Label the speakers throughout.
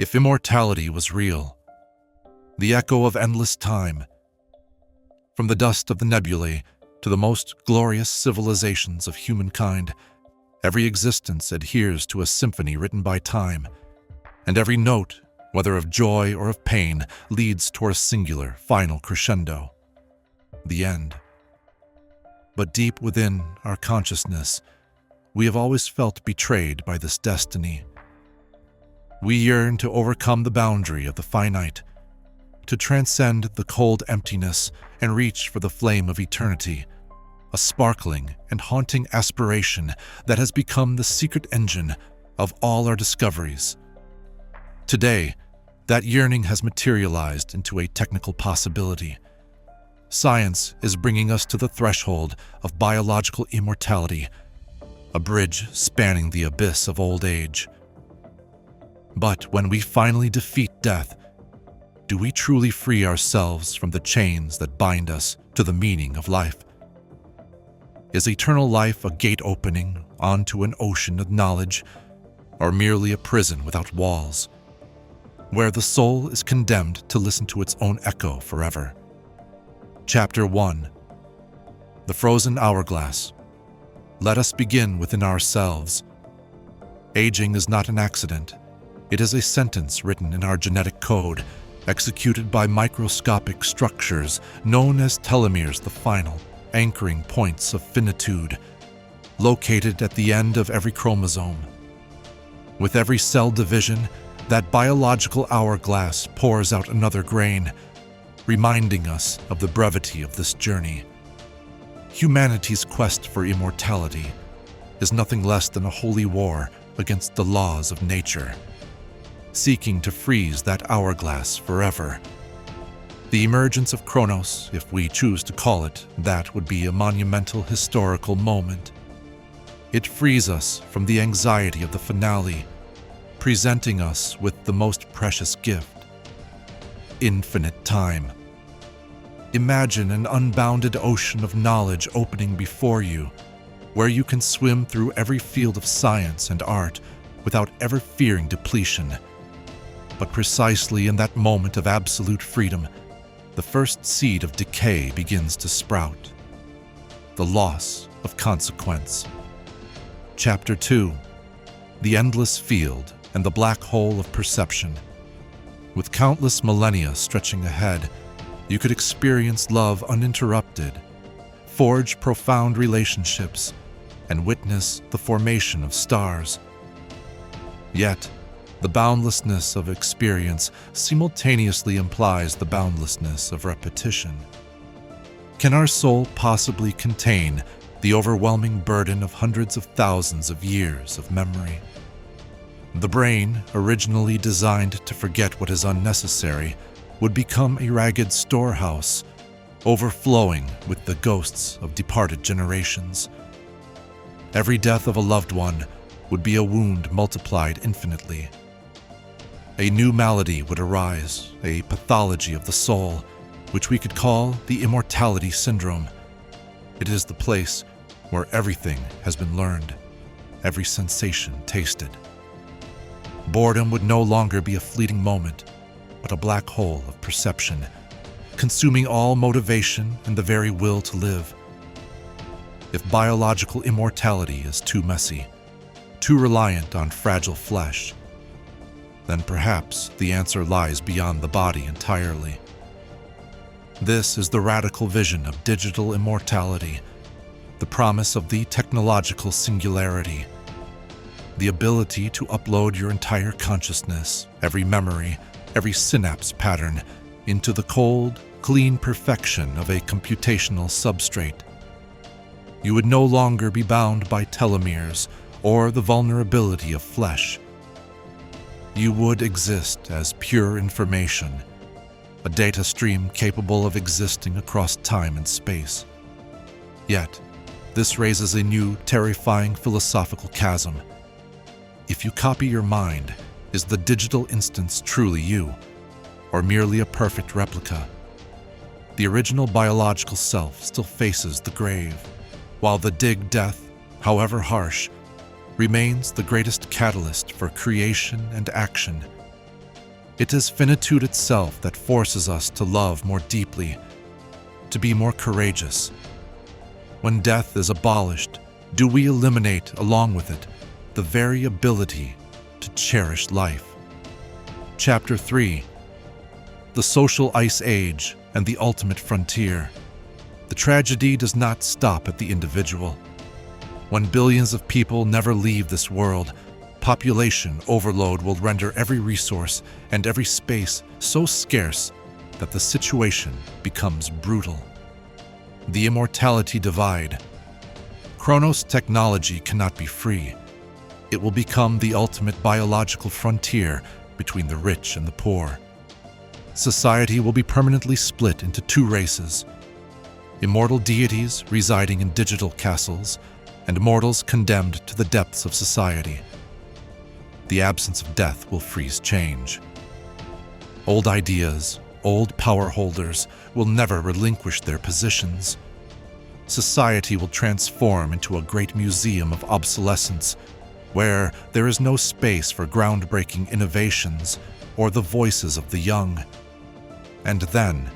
Speaker 1: If immortality was real, the echo of endless time, from the dust of the nebulae to the most glorious civilizations of humankind, every existence adheres to a symphony written by time, and every note, whether of joy or of pain, leads toward a singular, final crescendo, the end. But deep within our consciousness, we have always felt betrayed by this destiny. We yearn to overcome the boundary of the finite, to transcend the cold emptiness and reach for the flame of eternity, a sparkling and haunting aspiration that has become the secret engine of all our discoveries. Today, that yearning has materialized into a technical possibility. Science is bringing us to the threshold of biological immortality, a bridge spanning the abyss of old age. But when we finally defeat death, do we truly free ourselves from the chains that bind us to the meaning of life? Is eternal life a gate opening onto an ocean of knowledge, or merely a prison without walls, where the soul is condemned to listen to its own echo forever? Chapter 1. The Frozen Hourglass. Let us begin within ourselves. Aging is not an accident. It is a sentence written in our genetic code, executed by microscopic structures known as telomeres, the final, anchoring points of finitude, located at the end of every chromosome. With every cell division, that biological hourglass pours out another grain, reminding us of the brevity of this journey. Humanity's quest for immortality is nothing less than a holy war against the laws of nature, seeking to freeze that hourglass forever. The emergence of Kronos, if we choose to call it that, would be a monumental historical moment. It frees us from the anxiety of the finale, presenting us with the most precious gift: infinite time. Imagine an unbounded ocean of knowledge opening before you, where you can swim through every field of science and art without ever fearing depletion. But precisely in that moment of absolute freedom, the first seed of decay begins to sprout: the loss of consequence. Chapter 2. The Endless Field and the Black Hole of Perception. With countless millennia stretching ahead, you could experience love uninterrupted, forge profound relationships, and witness the formation of stars. Yet, the boundlessness of experience simultaneously implies the boundlessness of repetition. Can our soul possibly contain the overwhelming burden of hundreds of thousands of years of memory? The brain, originally designed to forget what is unnecessary, would become a ragged storehouse, overflowing with the ghosts of departed generations. Every death of a loved one would be a wound multiplied infinitely. A new malady would arise, a pathology of the soul, which we could call the immortality syndrome. It is the place where everything has been learned, every sensation tasted. Boredom would no longer be a fleeting moment, but a black hole of perception, consuming all motivation and the very will to live. If biological immortality is too messy, too reliant on fragile flesh, then perhaps the answer lies beyond the body entirely. This is the radical vision of digital immortality, the promise of the technological singularity, the ability to upload your entire consciousness, every memory, every synapse pattern, into the cold, clean perfection of a computational substrate. You would no longer be bound by telomeres or the vulnerability of flesh. You would exist as pure information, a data stream capable of existing across time and space. Yet, this raises a new, terrifying philosophical chasm. If you copy your mind, is the digital instance truly you, or merely a perfect replica? The original biological self still faces the grave, while the dig death, however harsh, remains the greatest catalyst for creation and action. It is finitude itself that forces us to love more deeply, to be more courageous. When death is abolished, do we eliminate, along with it, the very ability to cherish life? Chapter 3. The Social Ice Age and the Ultimate Frontier. The tragedy does not stop at the individual. When billions of people never leave this world, population overload will render every resource and every space so scarce that the situation becomes brutal. The immortality divide. Chronos technology cannot be free. It will become the ultimate biological frontier between the rich and the poor. Society will be permanently split into two races: immortal deities residing in digital castles, and mortals condemned to the depths of society. The absence of death will freeze change. Old ideas, old power holders will never relinquish their positions. Society will transform into a great museum of obsolescence, where there is no space for groundbreaking innovations or the voices of the young. And then,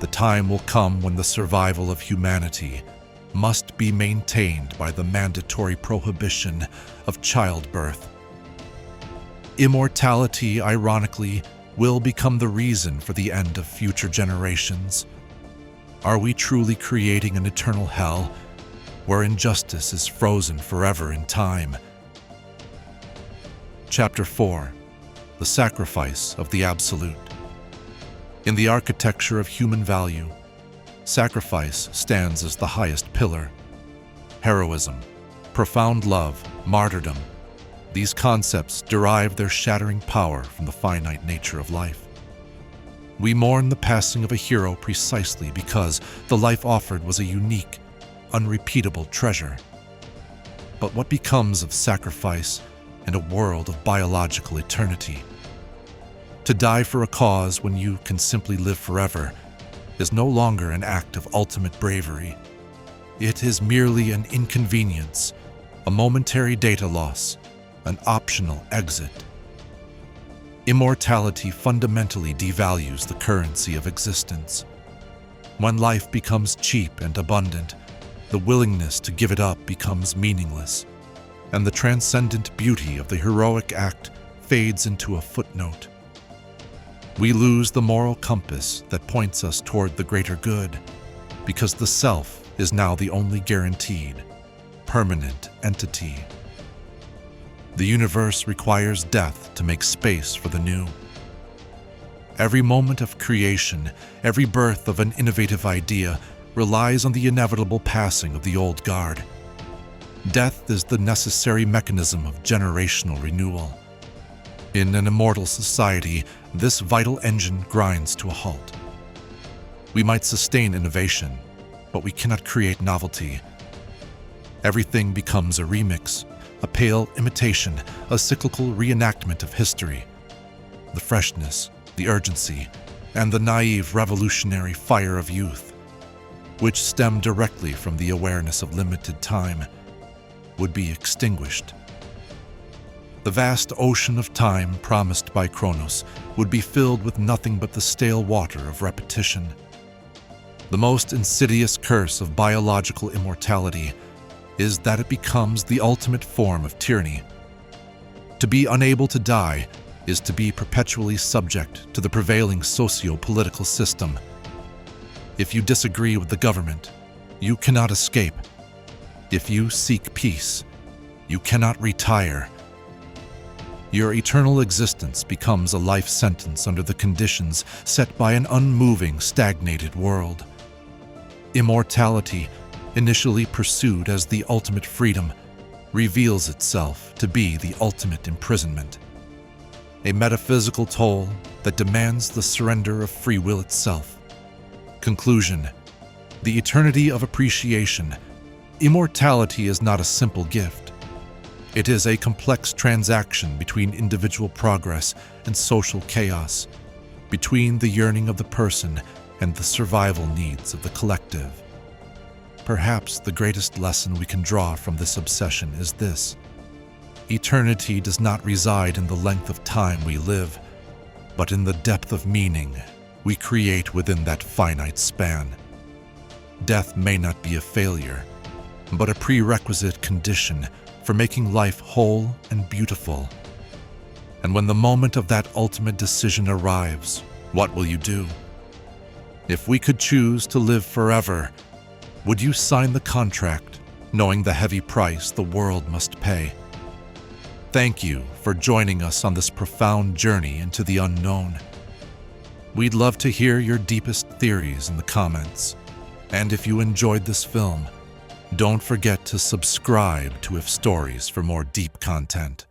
Speaker 1: the time will come when the survival of humanity must be maintained by the mandatory prohibition of childbirth. Immortality, ironically, will become the reason for the end of future generations. Are we truly creating an eternal hell where injustice is frozen forever in time? Chapter 4. The Sacrifice of the Absolute. In the architecture of human value, sacrifice stands as the highest pillar. Heroism, profound love, martyrdom, these concepts derive their shattering power from the finite nature of life. We mourn the passing of a hero precisely because the life offered was a unique, unrepeatable treasure. But what becomes of sacrifice in a world of biological eternity? To die for a cause when you can simply live forever is no longer an act of ultimate bravery. It is merely an inconvenience, a momentary data loss, an optional exit. Immortality fundamentally devalues the currency of existence. When life becomes cheap and abundant, the willingness to give it up becomes meaningless, and the transcendent beauty of the heroic act fades into a footnote. We lose the moral compass that points us toward the greater good, because the self is now the only guaranteed, permanent entity. The universe requires death to make space for the new. Every moment of creation, every birth of an innovative idea relies on the inevitable passing of the old guard. Death is the necessary mechanism of generational renewal. In an immortal society, this vital engine grinds to a halt. We might sustain innovation, but we cannot create novelty. Everything becomes a remix, a pale imitation, a cyclical reenactment of history. The freshness, the urgency, and the naive revolutionary fire of youth, which stem directly from the awareness of limited time, would be extinguished. The vast ocean of time promised by Chronos would be filled with nothing but the stale water of repetition. The most insidious curse of biological immortality is that it becomes the ultimate form of tyranny. To be unable to die is to be perpetually subject to the prevailing socio-political system. If you disagree with the government, you cannot escape. If you seek peace, you cannot retire. Your eternal existence becomes a life sentence under the conditions set by an unmoving, stagnated world. Immortality, initially pursued as the ultimate freedom, reveals itself to be the ultimate imprisonment. A metaphysical toll that demands the surrender of free will itself. Conclusion: the eternity of appreciation. Immortality is not a simple gift. It is a complex transaction between individual progress and social chaos, between the yearning of the person and the survival needs of the collective. Perhaps the greatest lesson we can draw from this obsession is this: eternity does not reside in the length of time we live, but in the depth of meaning we create within that finite span. Death may not be a failure, but a prerequisite condition for making life whole and beautiful. And when the moment of that ultimate decision arrives, what will you do? If we could choose to live forever, would you sign the contract, knowing the heavy price the world must pay? Thank you for joining us on this profound journey into the unknown. We'd love to hear your deepest theories in the comments. And if you enjoyed this film, don't forget to subscribe to If Stories for more deep content.